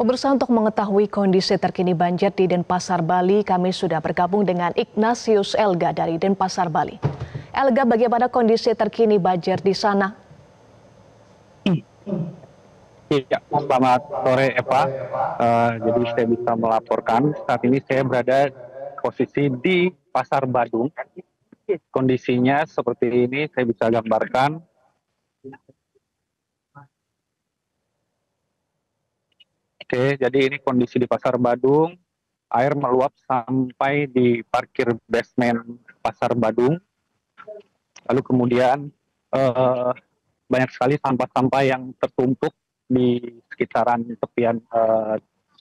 Pemirsa, untuk mengetahui kondisi terkini banjir di Denpasar, Bali, kami sudah bergabung dengan Ignatius Elga dari Denpasar, Bali. Elga, bagaimana kondisi terkini banjir di sana? Iya, selamat sore Eva. Jadi saya bisa melaporkan saat ini saya berada posisi di Pasar Badung. Kondisinya seperti ini, saya bisa gambarkan. Oke, jadi ini kondisi di Pasar Badung. Air meluap sampai di parkir basement Pasar Badung. Lalu kemudian eh, banyak sekali sampah-sampah yang tertumpuk di sekitaran tepian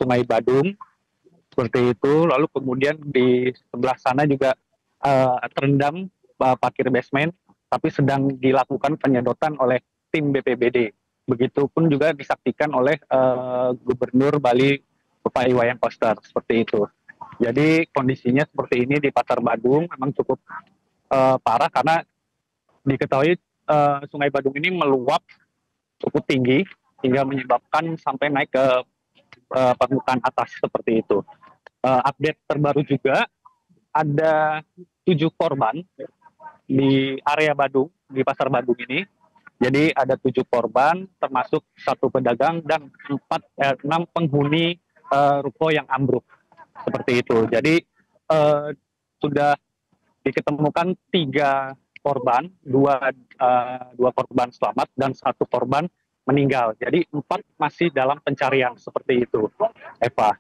Sungai Badung. Seperti itu. Lalu kemudian di sebelah sana juga terendam parkir basement, tapi sedang dilakukan penyedotan oleh tim BPBD. Begitupun juga disaksikan oleh Gubernur Bali Bapak Iwayan Koster, seperti itu. Jadi kondisinya seperti ini di Pasar Badung memang cukup parah karena diketahui Sungai Badung ini meluap cukup tinggi hingga menyebabkan sampai naik ke permukaan atas seperti itu. Update terbaru juga ada 7 korban di area Badung, di Pasar Badung ini. Jadi ada 7 korban, termasuk 1 pedagang dan 6 penghuni ruko yang ambruk, seperti itu. Jadi sudah diketemukan 3 korban, dua korban selamat dan 1 korban meninggal. Jadi 4 masih dalam pencarian, seperti itu, Eva.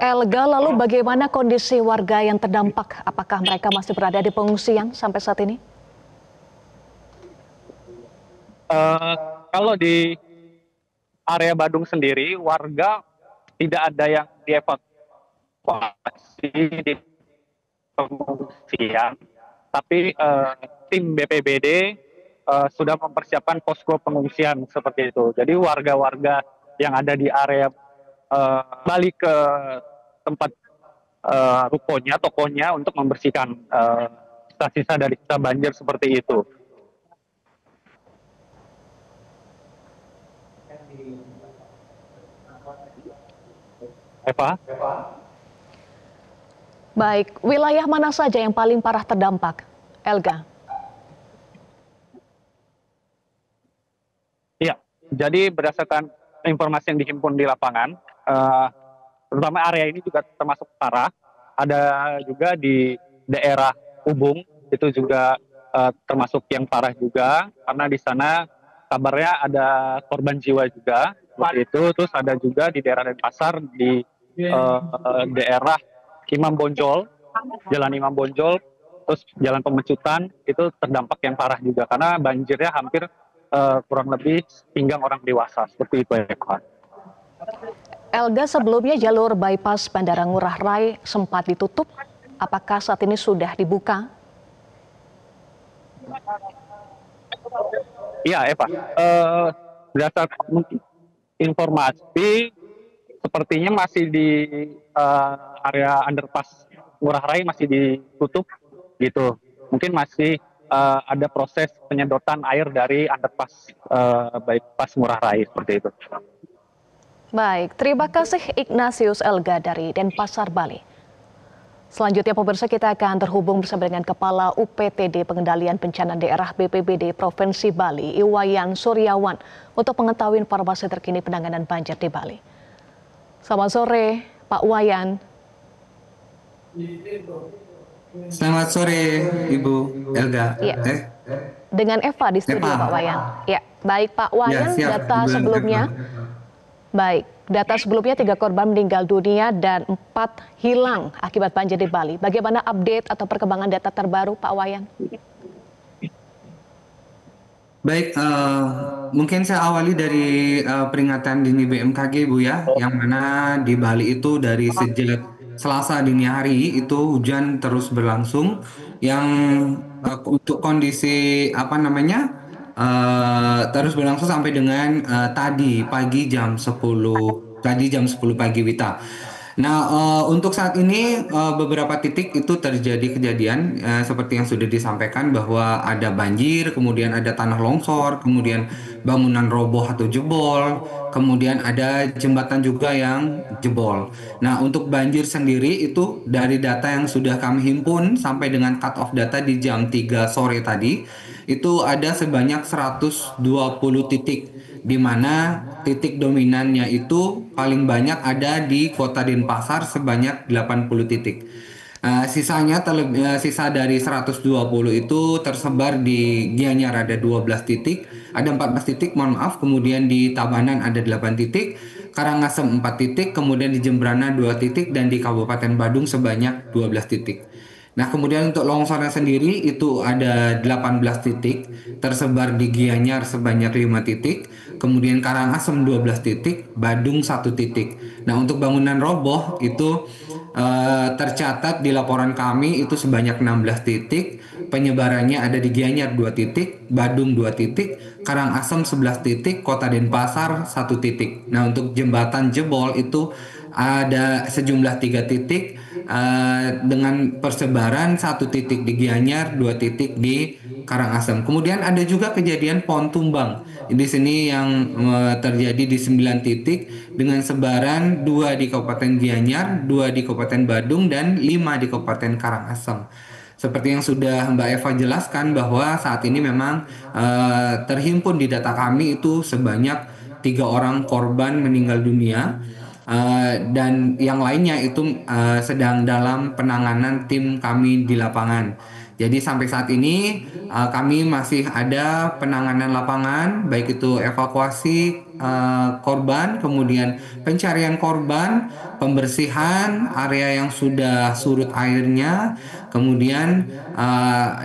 Elga, lalu bagaimana kondisi warga yang terdampak? Apakah mereka masih berada di pengungsian sampai saat ini? Kalau di area Badung sendiri, warga tidak ada yang dievakuasi di pengungsian, tapi tim BPBD sudah mempersiapkan posko pengungsian seperti itu. Jadi warga-warga yang ada di area balik ke tempat rukonya, tokonya untuk membersihkan sisa-sisa dari sisa banjir seperti itu. Eva? Baik, wilayah mana saja yang paling parah terdampak, Elga? Iya, jadi berdasarkan informasi yang dihimpun di lapangan, terutama area ini juga termasuk parah. Ada juga di daerah Ubung, itu juga termasuk yang parah juga, karena di sana kabarnya ada korban jiwa juga, seperti itu. Terus ada juga di daerah Denpasar, di daerah Imam Bonjol, Jalan Imam Bonjol, terus Jalan Pemecutan, itu terdampak yang parah juga, karena banjirnya hampir kurang lebih pinggang orang dewasa, seperti itu, Eka. Elga, sebelumnya jalur bypass Bandara Ngurah Rai sempat ditutup. Apakah saat ini sudah dibuka? Iya, Eva. Berdasarkan informasi, sepertinya masih di area underpass Ngurah Rai masih ditutup, gitu. Mungkin masih ada proses penyedotan air dari underpass bypass Ngurah Rai, seperti itu. Baik, terima kasih Ignatius Elga dari Denpasar, Bali. Selanjutnya pemirsa, kita akan terhubung bersama dengan Kepala UPTD Pengendalian Bencana Daerah BPBD Provinsi Bali, Iwayan Suryawan, untuk mengetahui informasi terkini penanganan banjir di Bali. Selamat sore, Pak Wayan. Selamat sore, Ibu Elga. Ya. Dengan Eva di studio, Pak Wayan. Ya, baik Pak Wayan, ya, data sebelumnya. Baik, data sebelumnya 3 korban meninggal dunia dan 4 hilang akibat banjir di Bali. Bagaimana update atau perkembangan data terbaru, Pak Wayan? Baik, mungkin saya awali dari peringatan dini BMKG, Bu ya, yang mana di Bali itu dari sejak Selasa dini hari itu hujan terus berlangsung, yang untuk kondisi terus berlangsung sampai dengan tadi jam 10 pagi Wita. Nah, untuk saat ini beberapa titik itu terjadi kejadian seperti yang sudah disampaikan bahwa ada banjir, kemudian ada tanah longsor, kemudian bangunan roboh atau jebol, kemudian ada jembatan juga yang jebol. Nah, untuk banjir sendiri itu dari data yang sudah kami himpun sampai dengan cut off data di jam 3 sore tadi, itu ada sebanyak 120 titik di mana titik dominannya itu paling banyak ada di Kota Denpasar sebanyak 80 titik. Sisa dari 120 itu tersebar di Gianyar ada 12 titik, ada 14 titik, mohon maaf, kemudian di Tabanan ada 8 titik, Karangasem 4 titik, kemudian di Jembrana 2 titik, dan di Kabupaten Badung sebanyak 12 titik. Nah, kemudian untuk longsornya sendiri itu ada 18 titik, tersebar di Gianyar sebanyak 5 titik, kemudian Karangasem 12 titik, Badung 1 titik. Nah, untuk bangunan roboh itu tercatat di laporan kami itu sebanyak 16 titik, penyebarannya ada di Gianyar 2 titik, Badung 2 titik, Karangasem 11 titik, Kota Denpasar 1 titik. Nah, untuk jembatan jebol itu ada sejumlah 3 titik dengan persebaran 1 titik di Gianyar, 2 titik di Karangasem. Kemudian ada juga kejadian pohon tumbang. Di sini yang terjadi di 9 titik dengan sebaran 2 di Kabupaten Gianyar, 2 di Kabupaten Badung, dan 5 di Kabupaten Karangasem. Seperti yang sudah Mbak Eva jelaskan bahwa saat ini memang terhimpun di data kami itu sebanyak 3 orang korban meninggal dunia, dan yang lainnya itu sedang dalam penanganan tim kami di lapangan. Jadi sampai saat ini kami masih ada penanganan lapangan, baik itu evakuasi korban, kemudian pencarian korban, pembersihan area yang sudah surut airnya, kemudian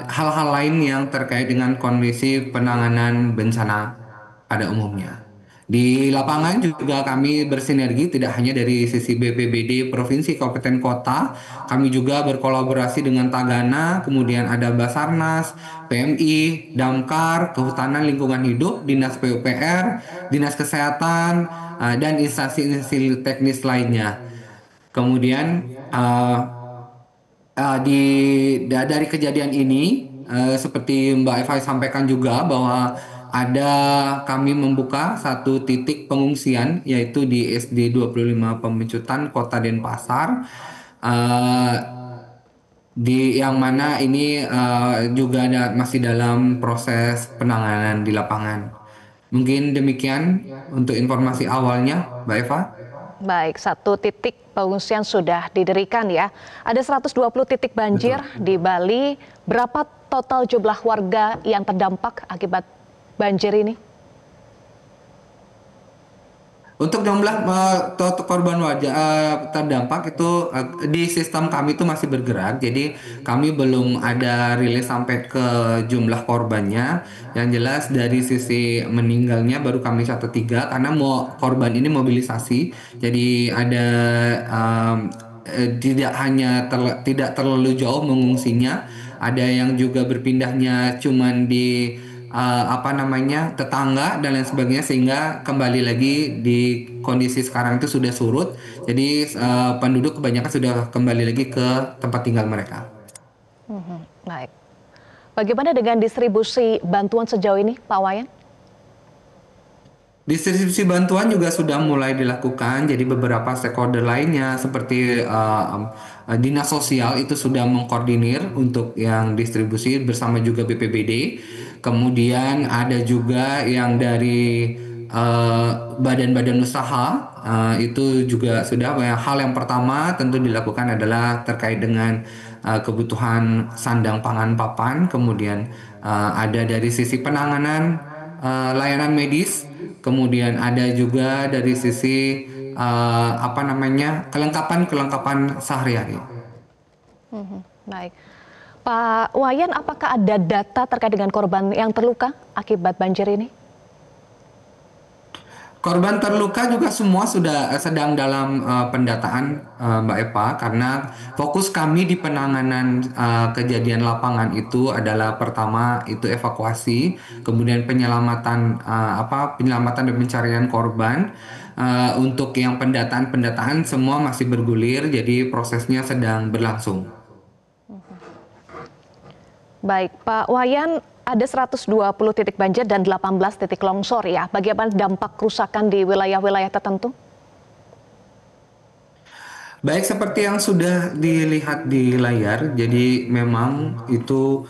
hal-hal lain yang terkait dengan kondisi penanganan bencana pada umumnya. Di lapangan juga kami bersinergi tidak hanya dari sisi BPBD Provinsi Kabupaten Kota, kami juga berkolaborasi dengan Tagana, kemudian ada Basarnas, PMI, Damkar, Kehutanan Lingkungan Hidup, Dinas PUPR, Dinas Kesehatan, dan instansi-instansi teknis lainnya. Kemudian dari kejadian ini, seperti Mbak Eva sampaikan juga bahwa ada kami membuka 1 titik pengungsian yaitu di SD 25 Pemecutan Kota Denpasar, eh, di yang mana ini juga masih dalam proses penanganan di lapangan. Mungkin demikian untuk informasi awalnya, Mbak Eva. Baik, 1 titik pengungsian sudah didirikan ya. Ada 120 titik banjir di Bali. Berapa total jumlah warga yang terdampak akibat banjir ini? Untuk jumlah korban wajah terdampak itu di sistem kami itu masih bergerak, jadi kami belum ada rilis sampai ke jumlah korbannya. Yang jelas dari sisi meninggalnya baru kami 1 3 karena mau korban ini mobilisasi, jadi ada tidak hanya tidak terlalu jauh mengungsinya, ada yang juga berpindahnya cuman di tetangga dan lain sebagainya, sehingga kembali lagi di kondisi sekarang itu sudah surut, jadi penduduk kebanyakan sudah kembali lagi ke tempat tinggal mereka. Baik. Bagaimana dengan distribusi bantuan sejauh ini, Pak Wayan? Distribusi bantuan juga sudah mulai dilakukan, jadi beberapa stakeholder lainnya seperti Dinas Sosial itu sudah mengkoordinir untuk yang distribusi bersama juga BPBD. Kemudian ada juga yang dari badan-badan usaha, itu juga sudah. Hal yang pertama tentu dilakukan adalah terkait dengan kebutuhan sandang pangan papan, kemudian ada dari sisi penanganan layanan medis, kemudian ada juga dari sisi kelengkapan sehari-hari. Baik. Pak Wayan, apakah ada data terkait dengan korban yang terluka akibat banjir ini? Korban terluka juga semua sudah sedang dalam pendataan, Mbak Eva, karena fokus kami di penanganan kejadian lapangan itu adalah pertama itu evakuasi, kemudian penyelamatan dan pencarian korban. Untuk yang pendataan semua masih bergulir, jadi prosesnya sedang berlangsung. Baik, Pak Wayan, ada 120 titik banjir dan 18 titik longsor ya. Bagaimana dampak kerusakan di wilayah-wilayah tertentu? Baik, seperti yang sudah dilihat di layar, jadi memang itu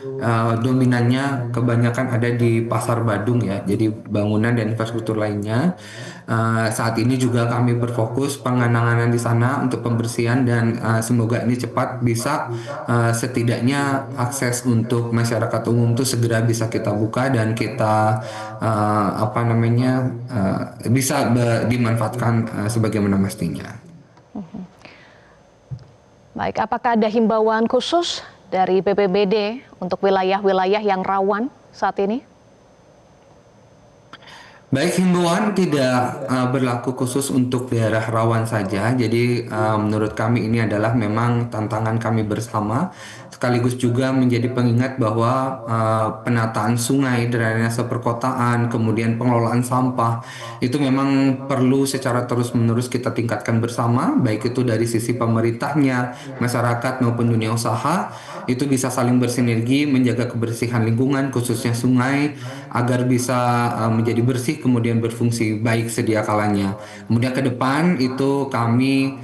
dominannya kebanyakan ada di Pasar Badung ya. Jadi bangunan dan infrastruktur lainnya. Saat ini juga kami berfokus penanganan di sana untuk pembersihan dan semoga ini cepat bisa setidaknya akses untuk masyarakat umum itu segera bisa kita buka dan kita bisa dimanfaatkan sebagaimana mestinya. Baik, apakah ada himbauan khusus dari BPBD untuk wilayah-wilayah yang rawan saat ini? Baik, himbauan tidak berlaku khusus untuk daerah rawan saja. Jadi menurut kami ini adalah memang tantangan kami bersama, sekaligus juga menjadi pengingat bahwa penataan sungai, drainase perkotaan, kemudian pengelolaan sampah itu memang perlu secara terus-menerus kita tingkatkan bersama, baik itu dari sisi pemerintahnya, masyarakat maupun dunia usaha, itu bisa saling bersinergi menjaga kebersihan lingkungan khususnya sungai agar bisa menjadi bersih kemudian berfungsi baik sedia kalanya. Kemudian ke depan itu kami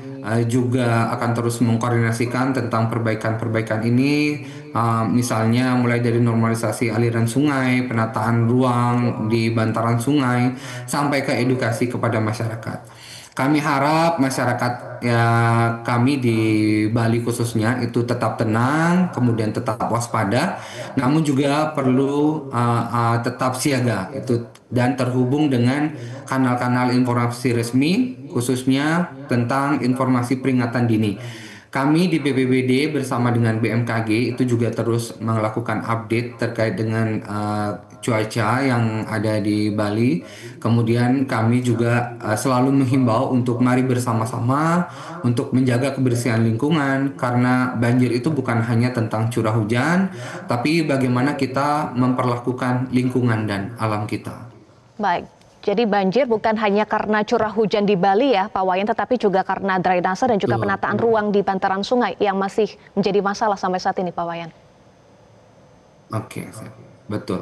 juga akan terus mengkoordinasikan tentang perbaikan-perbaikan ini, misalnya mulai dari normalisasi aliran sungai, penataan ruang di bantaran sungai, sampai ke edukasi kepada masyarakat. Kami harap masyarakat ya kami di Bali khususnya itu tetap tenang, kemudian tetap waspada, namun juga perlu tetap siaga itu dan terhubung dengan kanal-kanal informasi resmi khususnya tentang informasi peringatan dini. Kami di BPBD bersama dengan BMKG itu juga terus melakukan update terkait dengan cuaca yang ada di Bali. Kemudian kami juga selalu menghimbau untuk mari bersama-sama untuk menjaga kebersihan lingkungan karena banjir itu bukan hanya tentang curah hujan, tapi bagaimana kita memperlakukan lingkungan dan alam kita. Baik, jadi banjir bukan hanya karena curah hujan di Bali ya Pak Wayan, tetapi juga karena drainase dan juga penataan ruang di bantaran sungai yang masih menjadi masalah sampai saat ini Pak Wayan. Oke, betul.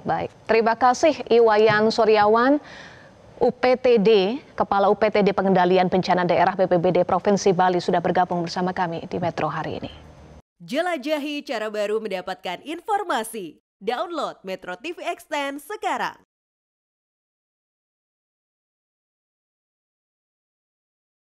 Baik, terima kasih Iwayan Suryawan, UPTD, Kepala UPTD Pengendalian Bencana Daerah BPBD Provinsi Bali sudah bergabung bersama kami di Metro hari ini. Jelajahi cara baru mendapatkan informasi. Download Metro TV Extend sekarang.